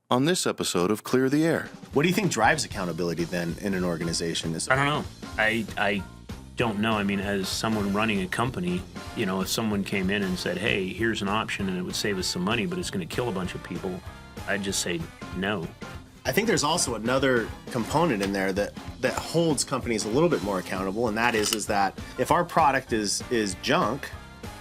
on this episode of Clear the Air. What do you think drives accountability then in an organization? I don't know. I don't know. I mean, as someone running a company, if someone came in and said, hey, here's an option and it would save us some money, but it's going to kill a bunch of people, I'd just say no. I think there's also another component in there that holds companies a little bit more accountable, and that is that if our product is junk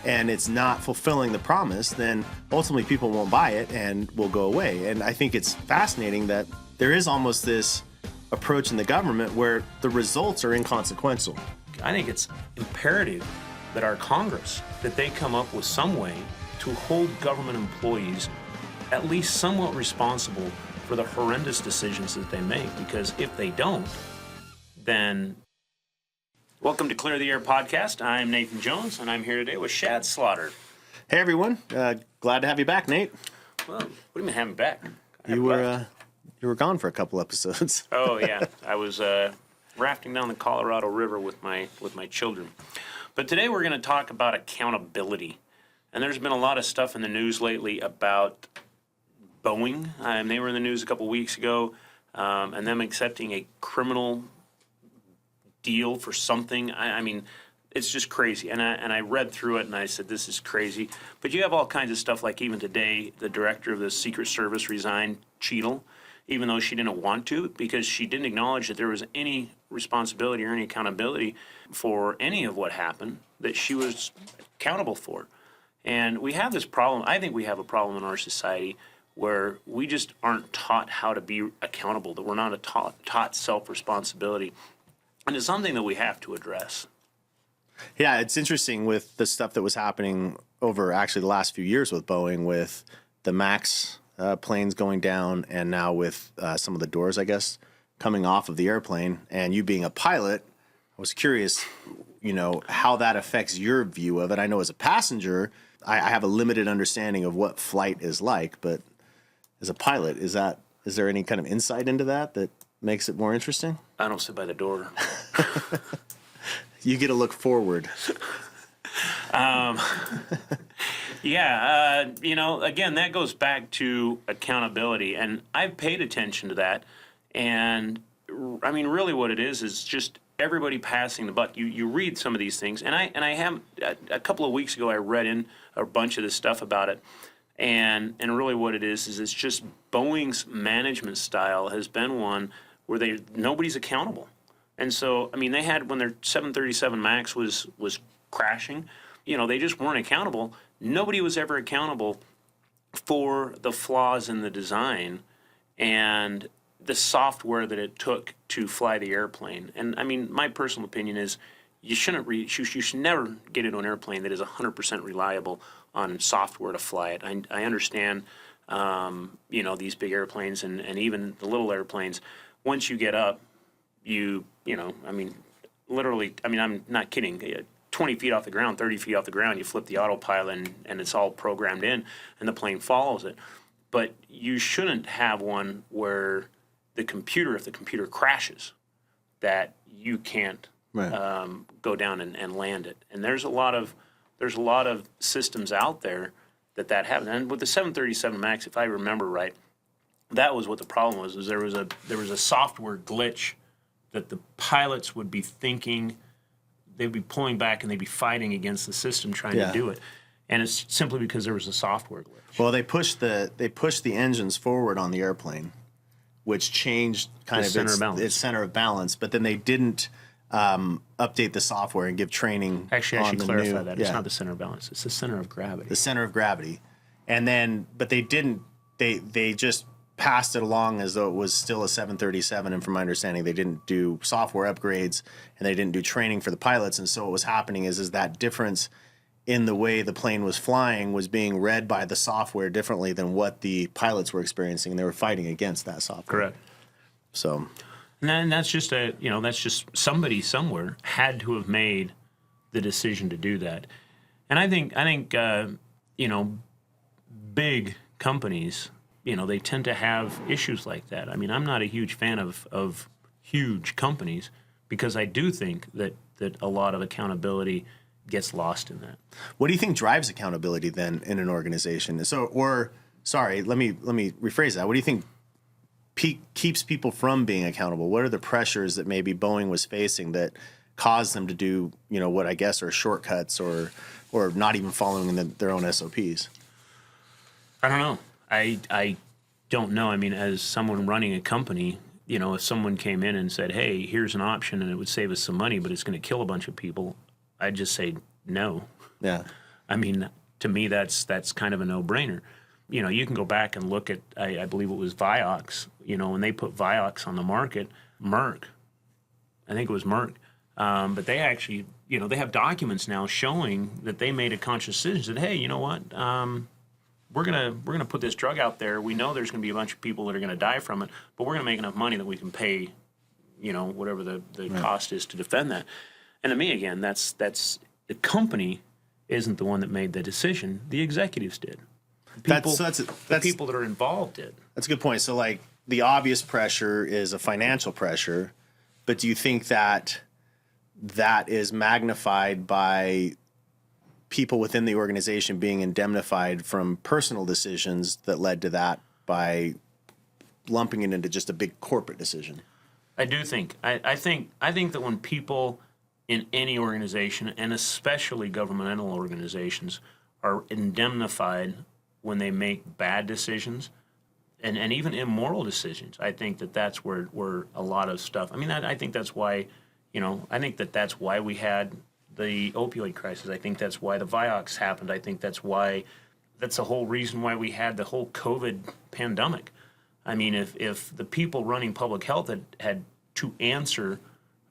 and it's not fulfilling the promise, then ultimately people won't buy it and will go away. And I think it's fascinating that there is almost this approach in the government where the results are inconsequential. I think it's imperative that our Congress, that they come up with some way to hold government employees at least somewhat responsible for the horrendous decisions that they make, because if they don't, then... Welcome to Clear the Air podcast. I'm Nathan Jones, and I'm here today with Shad Slaughter. Hey everyone, glad to have you back, Nate. Well, what do you mean have me back? You were gone for a couple episodes. Oh yeah, I was rafting down the Colorado River with my children. But today we're going to talk about accountability, and there's been a lot of stuff in the news lately about Boeing. They were in the news a couple weeks ago, and them accepting a criminal deal for something. I mean, it's just crazy. And I read through it and I said, this is crazy. But you have all kinds of stuff, like even today, the director of the Secret Service resigned, Cheadle, even though she didn't want to, because she didn't acknowledge that there was any responsibility or any accountability for any of what happened that she was accountable for. And we have this problem. I think we have a problem in our society where we just aren't taught how to be accountable, that we're not taught self-responsibility. And it's something that we have to address. Yeah, it's interesting with the stuff that was happening over actually the last few years with Boeing, with the MAX planes going down, and now with some of the doors, I guess, coming off of the airplane. And you being a pilot, I was curious, how that affects your view of it. I know as a passenger, I have a limited understanding of what flight is like, but as a pilot, is there any kind of insight into that makes it more interesting? I don't sit by the door. You get to look forward. Again, that goes back to accountability, and I've paid attention to that. And I mean, really, what it is just everybody passing the buck. You read some of these things, and I have a couple of weeks ago I read in a bunch of this stuff about it. And really what it is it's just Boeing's management style has been one where nobody's accountable. And so, I mean, they had, when their 737 MAX was crashing, they just weren't accountable. Nobody was ever accountable for the flaws in the design and the software that it took to fly the airplane. And I mean, my personal opinion is you should never get into an airplane that is 100% reliable on software to fly it. I understand, these big airplanes and even the little airplanes, once you get up, literally, I'm not kidding, 20 feet off the ground, 30 feet off the ground, you flip the autopilot and it's all programmed in and the plane follows it. But you shouldn't have one where if the computer crashes, that you can't go down and land it. And there's a lot of systems out there that happens. And with the 737 MAX, if I remember right, that was what the problem was there was a software glitch that the pilots would be thinking, they'd be pulling back and they'd be fighting against the system trying to do it. And it's simply because there was a software glitch. Well, they pushed the engines forward on the airplane, which changed its center of balance, but then they didn't update the software and give training. Actually, I should clarify that. It's not the center of balance. It's the center of gravity. The center of gravity. And then, but they didn't, they just passed it along as though it was still a 737. And from my understanding, they didn't do software upgrades and they didn't do training for the pilots. And so what was happening is that difference in the way the plane was flying was being read by the software differently than what the pilots were experiencing. And they were fighting against that software. Correct. So... And that's just somebody somewhere had to have made the decision to do that. And I think big companies, they tend to have issues like that. I mean, I'm not a huge fan of huge companies because I do think that a lot of accountability gets lost in that. What do you think drives accountability then in an organization? Let me rephrase that. What do you think keeps people from being accountable? What are the pressures that maybe Boeing was facing that caused them to do, what I guess are shortcuts or not even following their own SOPs? I don't know. I don't know. I mean, as someone running a company, if someone came in and said, hey, here's an option and it would save us some money, but it's going to kill a bunch of people, I'd just say no. Yeah. I mean, to me, that's kind of a no-brainer. You can go back and look at, I believe it was Vioxx, when they put Vioxx on the market, Merck, I think it was Merck, but they actually, they have documents now showing that they made a conscious decision, said, hey, you know what, we're gonna put this drug out there. We know there's gonna be a bunch of people that are gonna die from it, but we're gonna make enough money that we can pay, whatever the cost is to defend that. And to me, again, that's the company isn't the one that made the decision. The executives did. The people that are involved did. That's a good point. So, like, the obvious pressure is a financial pressure, but do you think that is magnified by people within the organization being indemnified from personal decisions that led to that by lumping it into just a big corporate decision? I do think. I think that when people in any organization, and especially governmental organizations, are indemnified when they make bad decisions and even immoral decisions, I think that's where a lot of stuff. I mean, I think that's why, that's why we had the opioid crisis. I think that's why the Vioxx happened. I think that's the whole reason why we had the whole COVID pandemic. I mean, if the people running public health had to answer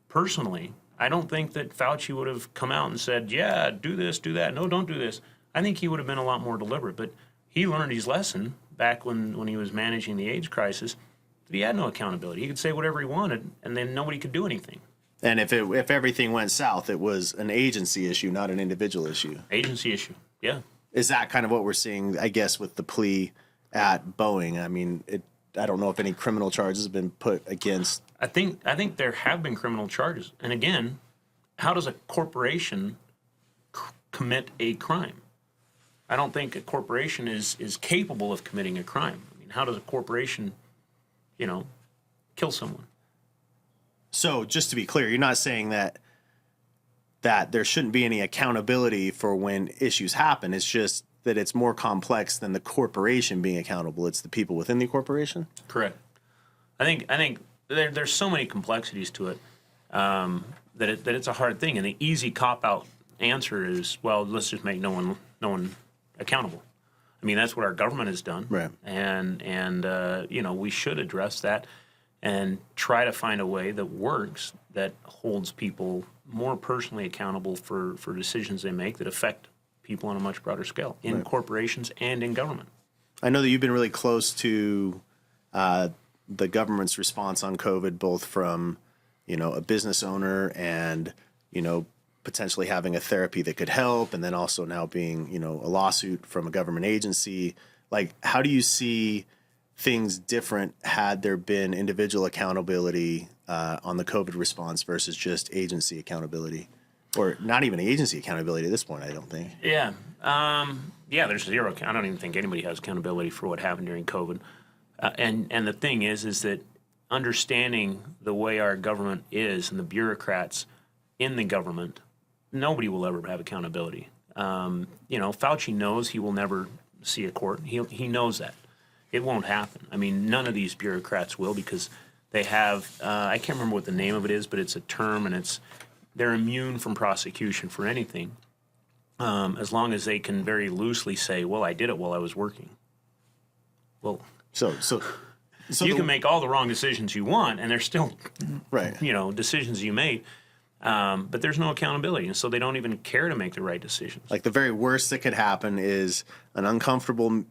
personally, I don't think that Fauci would have come out and said, yeah, do this, do that. No, don't do this. I think he would have been a lot more deliberate. But he learned his lesson back when he was managing the AIDS crisis, that he had no accountability. He could say whatever he wanted, and then nobody could do anything. And if everything went south, it was an agency issue, not an individual issue. Agency issue, yeah. Is that kind of what we're seeing, I guess, with the plea at Boeing? I mean, I don't know if any criminal charges have been put against. I think there have been criminal charges. And again, how does a corporation commit a crime? I don't think a corporation is capable of committing a crime. I mean, how does a corporation, kill someone? So, just to be clear, you're not saying that there shouldn't be any accountability for when issues happen. It's just that it's more complex than the corporation being accountable. It's the people within the corporation? Correct. I think there's so many complexities to it that it's a hard thing. And the easy cop-out answer is, well, let's just make no one accountable. I mean, that's what our government has done. Right. And we should address that and try to find a way that works, that holds people more personally accountable for decisions they make that affect people on a much broader scale in corporations and in government. I know that you've been really close to the government's response on COVID, both from, a business owner and, potentially having a therapy that could help, and then also now being, a lawsuit from a government agency. Like, how do you see things different had there been individual accountability on the COVID response versus just agency accountability? Or not even agency accountability at this point, I don't think. Yeah. There's zero. I don't even think anybody has accountability for what happened during COVID. And the thing is that understanding the way our government is and the bureaucrats in the government, nobody will ever have accountability. Fauci knows he will never see a court. He knows that. It won't happen. I mean, none of these bureaucrats will, because they have, I can't remember what the name of it is, but it's a term, and they're immune from prosecution for anything, as long as they can very loosely say, well, I did it while I was working. Well, so you can make all the wrong decisions you want, and they're still, decisions you made. But there's no accountability, and so they don't even care to make the right decisions. Like, the very worst that could happen is an uncomfortable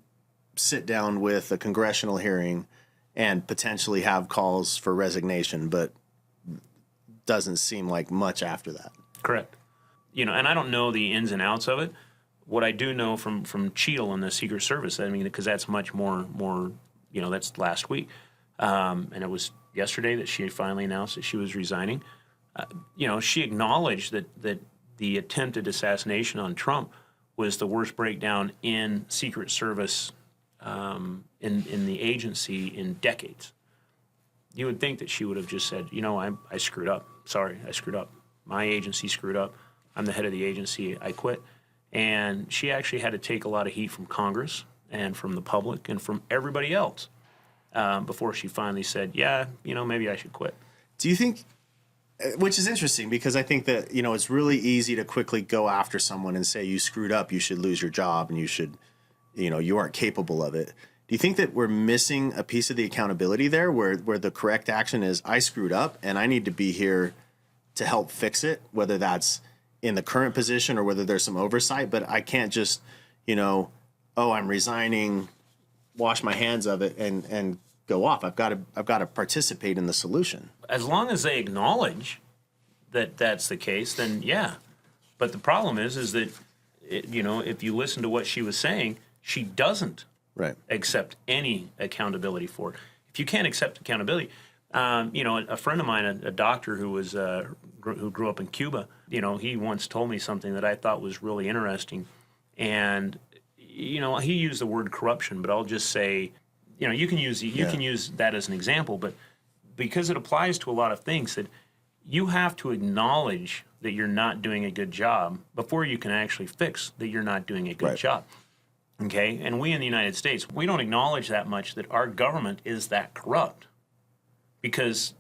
sit down with a congressional hearing and potentially have calls for resignation, but doesn't seem like much after that. Correct. And I don't know the ins and outs of it. What I do know from Cheadle and the Secret Service, I mean, because that's much more, that's last week. And it was yesterday that she finally announced that she was resigning. She acknowledged that the attempted assassination on Trump was the worst breakdown in Secret Service in the agency in decades. you would think that she would have just said, I screwed up. Sorry, I screwed up. My agency screwed up. I'm the head of the agency. I quit. And she actually had to take a lot of heat from Congress and from the public and from everybody else before she finally said, yeah, maybe I should quit. Do you think, which is interesting because I think that, it's really easy to quickly go after someone and say you screwed up, you should lose your job and you should, you aren't capable of it. Do you think that we're missing a piece of the accountability there where the correct action is I screwed up and I need to be here to help fix it, whether that's in the current position or whether there's some oversight, but I can't just, I'm resigning, wash my hands of it and go off. I've got to participate in the solution. As long as they acknowledge that that's the case, then yeah. But the problem is that, if you listen to what she was saying, she doesn't accept any accountability for it. If you can't accept accountability, a friend of mine, a doctor who was who grew up in Cuba, he once told me something that I thought was really interesting, and he used the word corruption, but I'll just say, you can use that as an example, but because it applies to a lot of things, that you have to acknowledge that you're not doing a good job before you can actually fix that you're not doing a good job. Okay, and we in the United States, we don't acknowledge that much that our government is that corrupt. Because,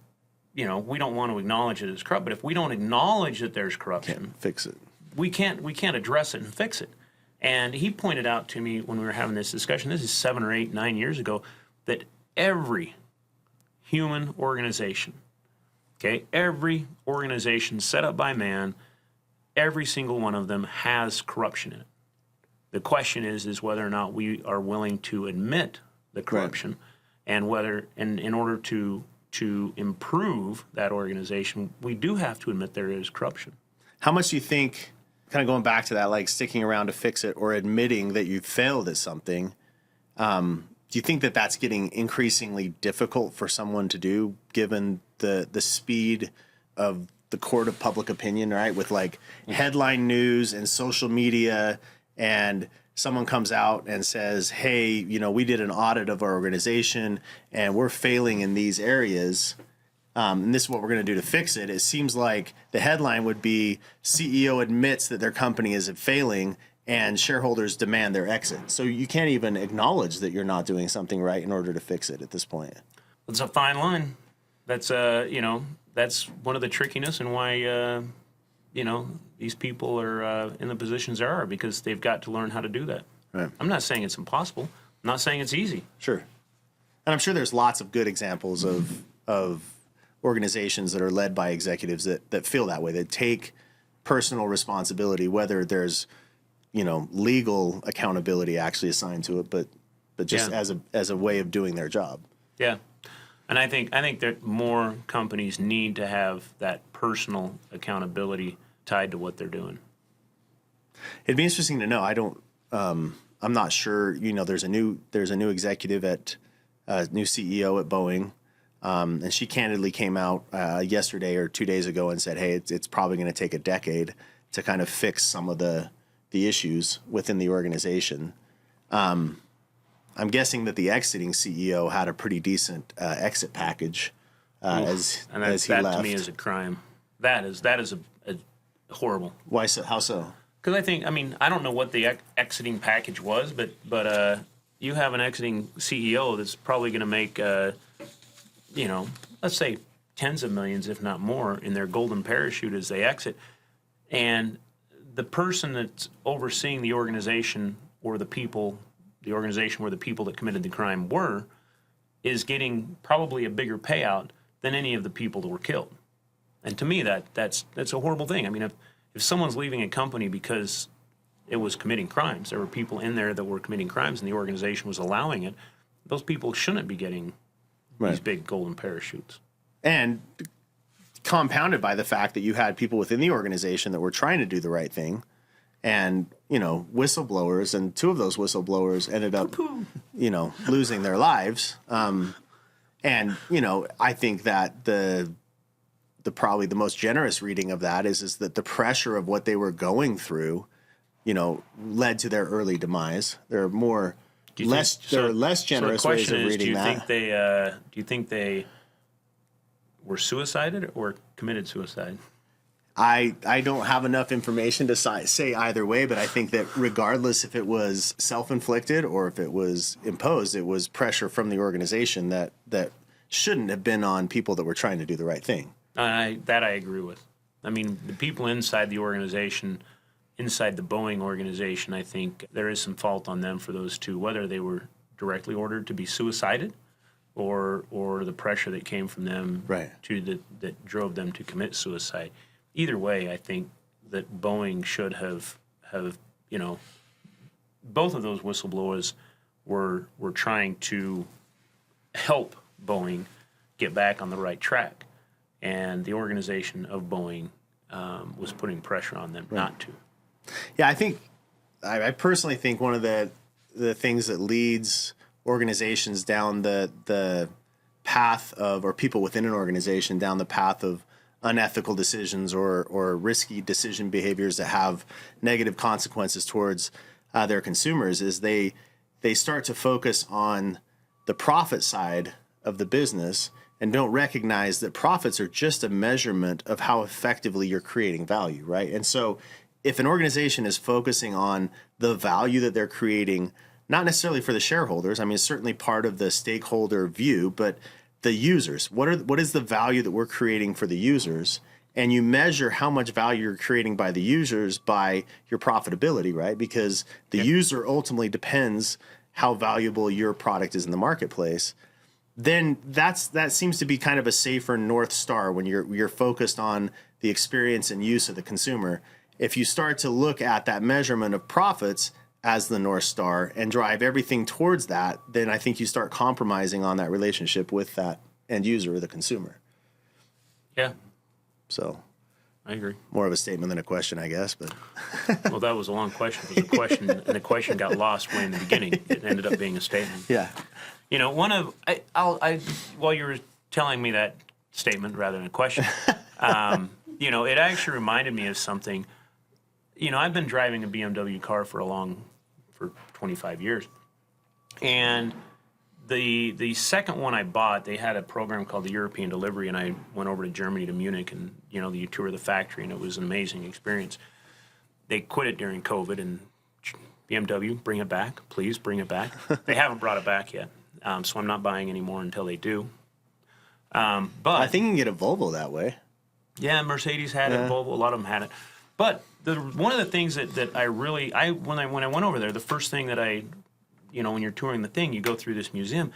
we don't want to acknowledge it as corrupt. But if we don't acknowledge that there's corruption, can't fix it. We can't address it and fix it. And he pointed out to me when we were having this discussion, this is 7 or 8, 9 years ago, that every human organization, every organization set up by man, every single one of them has corruption in it. The question is whether or not we are willing to admit the corruption, and whether, and in order to improve that organization, we do have to admit there is corruption. How much do you think, kind of going back to that, like sticking around to fix it or admitting that you failed at something, do you think that that's getting increasingly difficult for someone to do, given the speed of the court of public opinion, right? With like headline news and social media, and someone comes out and says, hey, we did an audit of our organization and we're failing in these areas. And this is what we're going to do to fix it. It seems like the headline would be CEO admits that their company is failing and shareholders demand their exit. So you can't even acknowledge that you're not doing something right in order to fix it at this point. It's a fine line. That's, that's one of the trickiness and why, these people are in the positions they are, because they've got to learn how to do that. Right. I'm not saying it's impossible. I'm not saying it's easy. Sure. And I'm sure there's lots of good examples of organizations that are led by executives that feel that way, that take personal responsibility, whether there's, legal accountability actually assigned to it, but just as a way of doing their job. Yeah. And I think that more companies need to have that personal accountability tied to what they're doing. It'd be interesting to know. I'm not sure. There's a new executive at new CEO at Boeing, and she candidly came out yesterday or 2 days ago and said, "Hey, it's probably going to take a decade to kind of fix some of the issues within the organization." I'm guessing that the exiting CEO had a pretty decent exit package as he left. That to me is a crime. That is a horrible. Why so? How so? Because I don't know what the exiting package was, but you have an exiting CEO that's probably going to make, let's say tens of millions, if not more, in their golden parachute as they exit. And the person that's overseeing the organization or the organization where the people that committed the crime were, is getting probably a bigger payout than any of the people that were killed. And to me, that's a horrible thing. I mean, if someone's leaving a company because it was committing crimes, there were people in there that were committing crimes and the organization was allowing it, those people shouldn't be getting these big golden parachutes. And compounded by the fact that you had people within the organization that were trying to do the right thing, and, whistleblowers, and 2 of those whistleblowers ended up, losing their lives. And, I think that the probably the most generous reading of that is that the pressure of what they were going through, led to their early demise. There are less generous ways of reading that. Do you think they were suicided or committed suicide. I don't have enough information to say either way, but I think that regardless if it was self-inflicted or if it was imposed, it was pressure from the organization that shouldn't have been on people that were trying to do the right thing. I agree with. I mean, the people inside the organization, inside the Boeing organization, I think there is some fault on them for those two, whether they were directly ordered to be suicided or the pressure that came from them that drove them to commit suicide. Either way, I think that Boeing should have both of those whistleblowers were trying to help Boeing get back on the right track, and the organization of Boeing was putting pressure on them not to. Yeah, I personally think one of the things that leads organizations down the path of, or people within an organization down the path of unethical decisions or risky decision behaviors that have negative consequences towards their consumers is they start to focus on the profit side of the business and don't recognize that profits are just a measurement of how effectively you're creating value, right? And so if an organization is focusing on the value that they're creating, not necessarily for the shareholders, I mean, it's certainly part of the stakeholder view, but the users, what is the value that we're creating for the users? And you measure how much value you're creating by the users by your profitability, right? Because the user ultimately depends how valuable your product is in the marketplace. Then that seems to be kind of a safer North Star when you're focused on the experience and use of the consumer. If you start to look at that measurement of profits as the North Star and drive everything towards that, then I think you start compromising on that relationship with that end user or the consumer. Yeah. So I agree. More of a statement than a question, I guess. But well, that was a long question. It was a question, and the question got lost way in the beginning. It ended up being a statement. Yeah. You know, while you were telling me that statement rather than a question, it actually reminded me of something. You know, I've been driving a BMW car for 25 years. And the second one I bought, they had a program called the European Delivery, and I went over to Germany to Munich, and, you tour the factory, and it was an amazing experience. They quit it during COVID, and BMW, bring it back. Please bring it back. They haven't brought it back yet, so I'm not buying any more until they do. But I think you can get a Volvo that way. Yeah, Mercedes had it, Volvo, a lot of them had it. But one of the things that I really when I went over there, the first thing that when you're touring the thing, you go through this museum,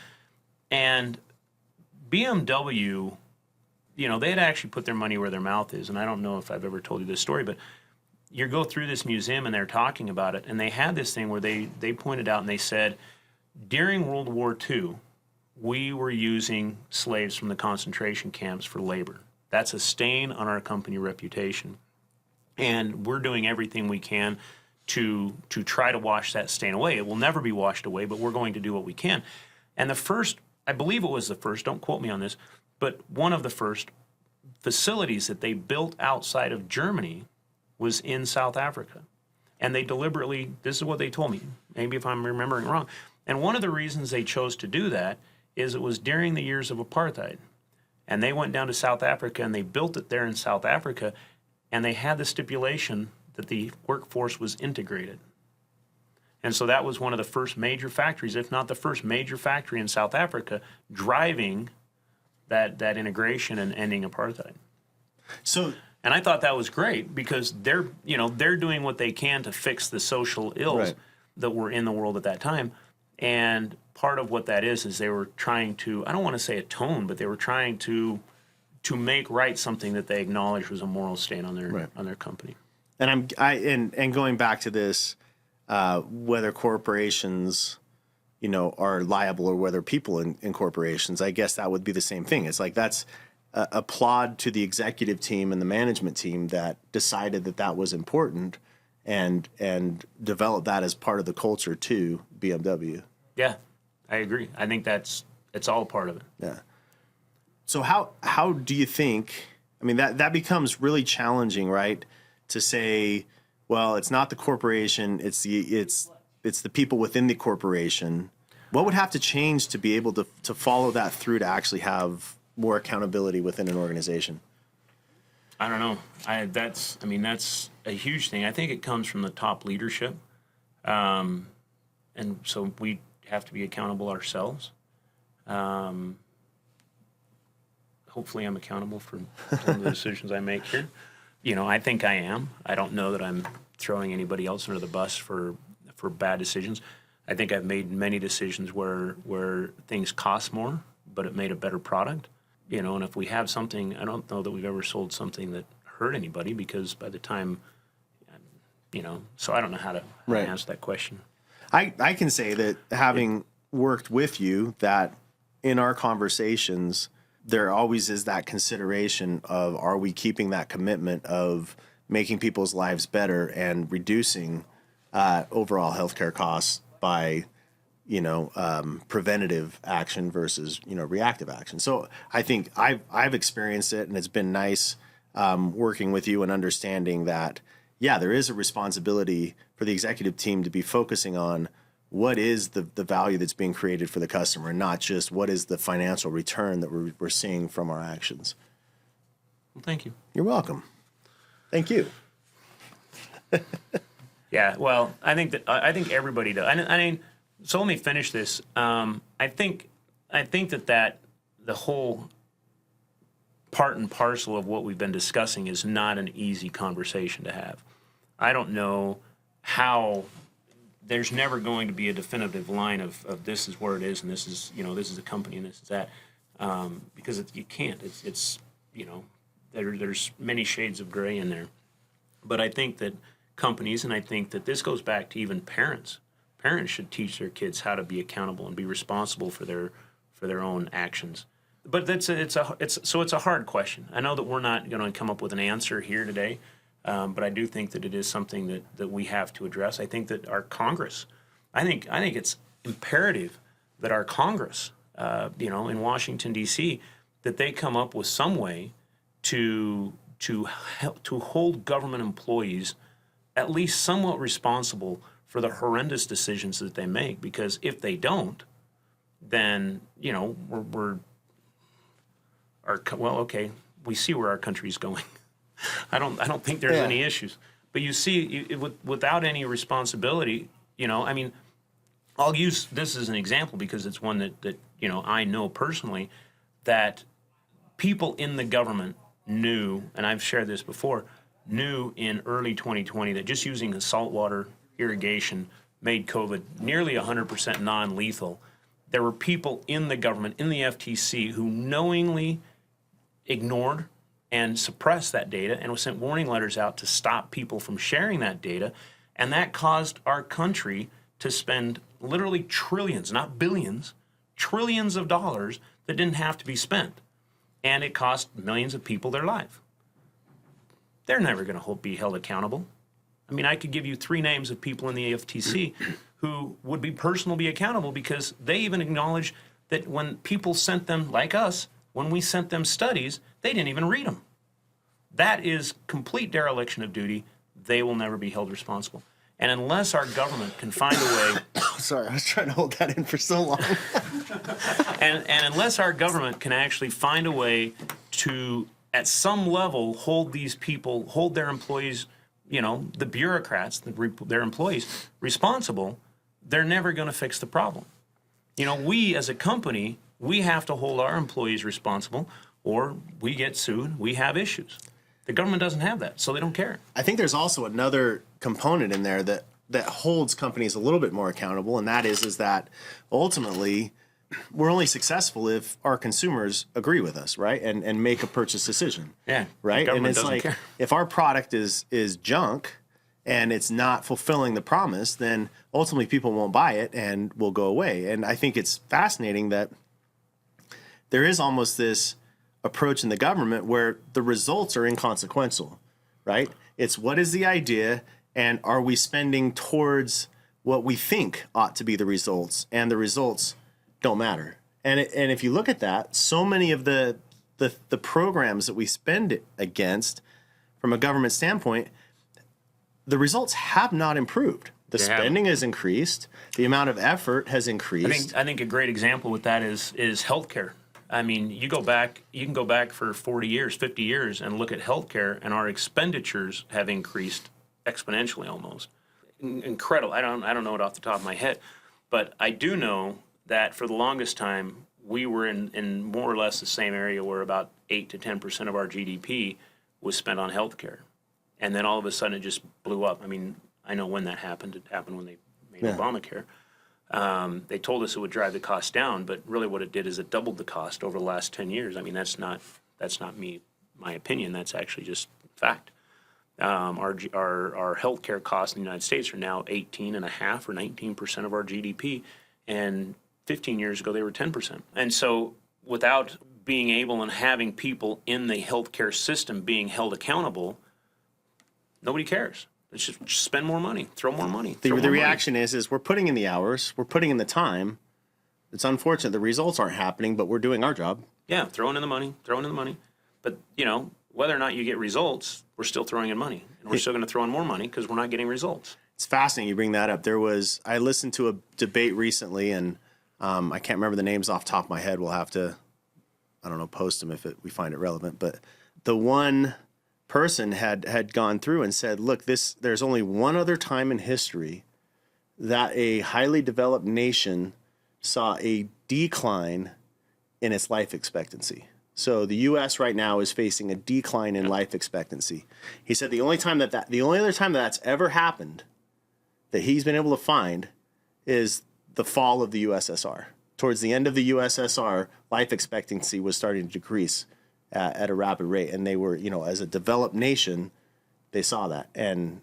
and BMW, they had actually put their money where their mouth is, and I don't know if I've ever told you this story, but you go through this museum and they're talking about it, and they had this thing where they pointed out and they said, during World War II, we were using slaves from the concentration camps for labor. That's a stain on our company reputation. And we're doing everything we can to try to wash that stain away. It will never be washed away, but we're going to do what we can. And I believe it was the first, don't quote me on this, but one of the first facilities that they built outside of Germany was in South Africa. And they deliberately, this is what they told me, maybe if I'm remembering wrong, and one of the reasons they chose to do that is it was during the years of apartheid. And they went down to South Africa and they built it there in South Africa, and they had the stipulation that the workforce was integrated. And so that was one of the first major factories, if not the first major factory in South Africa, driving that integration and ending apartheid. And I thought that was great because they're doing what they can to fix the social ills that were in the world at that time. And part of what that is they were trying to, I don't want to say atone, but they were trying to make right something that they acknowledged was a moral stain on their company. And and going back to this, whether corporations, are liable or whether people in corporations, I guess that would be the same thing. It's like that's a plod to the executive team and the management team that decided that was important and developed that as part of the culture to BMW. Yeah, I agree. I think it's all part of it. Yeah. So how do you think? I mean, that becomes really challenging, right? To say, well, it's not the corporation; it's the people within the corporation. What would have to change to be able to follow that through to actually have more accountability within an organization? I don't know. That's a huge thing. I think it comes from the top leadership. And so we have to be accountable ourselves. Hopefully I'm accountable for some of the decisions I make here. I think I am. I don't know that I'm throwing anybody else under the bus for bad decisions. I think I've made many decisions where things cost more, but it made a better product. And if we have something, I don't know that we've ever sold something that hurt anybody, because by the time, so I don't know how to answer that question. I can say that, having worked with you, that in our conversations, there always is that consideration of, are we keeping that commitment of making people's lives better and reducing overall healthcare costs by, preventative action versus, reactive action. So I think I've experienced it, and it's been nice working with you and understanding that, there is a responsibility for the executive team to be focusing on what is the value that's being created for the customer, and not just what is the financial return that we're seeing from our actions. Well, thank you. You're welcome. Thank you. Yeah, well, I think everybody does. I mean, so let me finish this. I think that the whole part and parcel of what we've been discussing is not an easy conversation to have. I don't know how. There's never going to be a definitive line of this is where it is, and this is this is a company and this is that, because you can't. It's there's many shades of gray in there. But I think that companies, and I think that this goes back to even parents. Parents should teach their kids how to be accountable and be responsible for their own actions. But it's a hard question. I know that we're not going to come up with an answer here today. But I do think that it is something that we have to address. I think that our Congress, I think it's imperative that our Congress, in Washington D.C., that they come up with some way to hold government employees at least somewhat responsible for the horrendous decisions that they make. Because if they don't, then we see where our country's going. I don't think there's any issues. But you see, without any responsibility, I'll use this as an example because it's one that I know personally, that people in the government knew, and I've shared this before, knew in early 2020 that just using a saltwater irrigation made COVID nearly 100% non-lethal. There were people in the government, in the FTC, who knowingly ignored and suppressed that data and sent warning letters out to stop people from sharing that data. And that caused our country to spend literally trillions, not billions, trillions of dollars that didn't have to be spent. And it cost millions of people their life. They're never going to be held accountable. I mean, I could give you 3 names of people in the FTC who would be personally accountable, because they even acknowledge that when people sent them, like us, when we sent them studies, they didn't even read them. That is complete dereliction of duty. They will never be held responsible. And unless our government can find a way... Sorry, I was trying to hold that in for so long. and unless our government can actually find a way to, at some level, hold these people, hold their employees, the bureaucrats, their employees, responsible, they're never going to fix the problem. We as a company, we have to hold our employees responsible, or we get sued, we have issues. The government doesn't have that, so they don't care. I think there's also another component in there that holds companies a little bit more accountable, and that is that ultimately we're only successful if our consumers agree with us, right? And make a purchase decision. Yeah. Right? And it's like, care. If our product is junk and it's not fulfilling the promise, then ultimately people won't buy it and will go away. And I think it's fascinating that there is almost this approach in the government where the results are inconsequential, right? It's what is the idea, and are we spending towards what we think ought to be the results, and the results don't matter. And if you look at that, so many of the programs that we spend against from a government standpoint, the results have not improved. The spending has increased. The amount of effort has increased. I think a great example with that is healthcare. I mean, you can go back for 40 years, 50 years, and look at healthcare, and our expenditures have increased exponentially almost. Incredible. I don't know it off the top of my head, but I do know that for the longest time, we were in more or less the same area where about 8 to 10% of our GDP was spent on healthcare. And then all of a sudden it just blew up. I mean, I know when that happened. It happened when they made Obamacare. They told us it would drive the cost down, but really what it did is it doubled the cost over the last 10 years. I mean, that's not my opinion. That's actually just fact. Our healthcare costs in the United States are now 18.5 or 19% of our GDP, and 15 years ago they were 10%. And so, without being able and having people in the healthcare system being held accountable, nobody cares. Let's just spend more money, throw more money. The reaction is we're putting in the hours, we're putting in the time. It's unfortunate the results aren't happening, but we're doing our job. Yeah, throwing in the money. But, whether or not you get results, we're still throwing in money. And we're still going to throw in more money because we're not getting results. It's fascinating you bring that up. I listened to a debate recently, and I can't remember the names off the top of my head. We'll have to, post them if we find it relevant. But the one person had gone through and said, look, there's only one other time in history that a highly developed nation saw a decline in its life expectancy. So the U.S. right now is facing a decline in life expectancy. He said the only other time that's ever happened that he's been able to find is the fall of the USSR. Towards the end of the USSR, life expectancy was starting to decrease at a rapid rate, and they were, as a developed nation, they saw that, and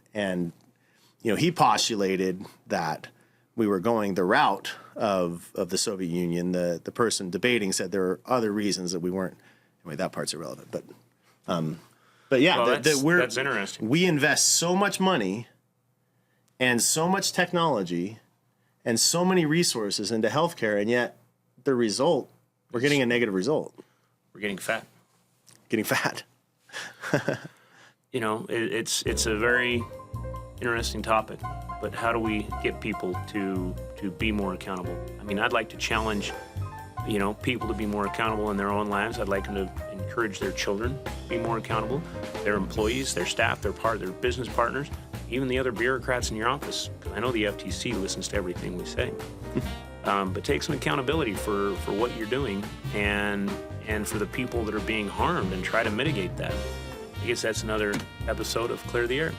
he postulated that we were going the route of the Soviet Union. The person debating said there are other reasons that we weren't. Anyway, that part's irrelevant, but yeah, well, that's interesting. We invest so much money and so much technology and so many resources into healthcare, and yet the result, we're getting a negative result. We're getting fat. It's a very interesting topic, but how do we get people to be more accountable? I mean, I'd like to challenge, people to be more accountable in their own lives. I'd like them to encourage their children to be more accountable, their employees, their staff, their business partners, even the other bureaucrats in your office. I know the FTC listens to everything we say. But take some accountability for what you're doing and for the people that are being harmed, and try to mitigate that. I guess that's another episode of Clear the Air.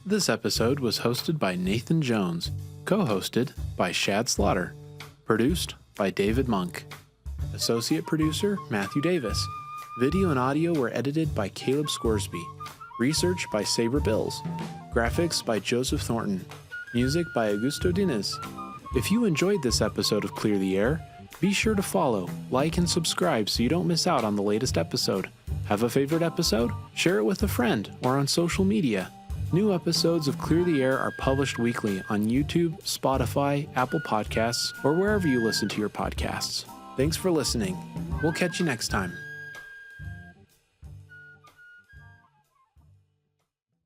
This episode was hosted by Nathan Jones, co-hosted by Shad Slaughter, produced by David Monk, associate producer Matthew Davis. Video and audio were edited by Caleb Scoresby, research by Saber Bills, graphics by Joseph Thornton, music by Augusto Diniz. If you enjoyed this episode of Clear the Air, be sure to follow, like, and subscribe so you don't miss out on the latest episode. Have a favorite episode? Share it with a friend or on social media. New episodes of Clear the Air are published weekly on YouTube, Spotify, Apple Podcasts, or wherever you listen to your podcasts. Thanks for listening. We'll catch you next time.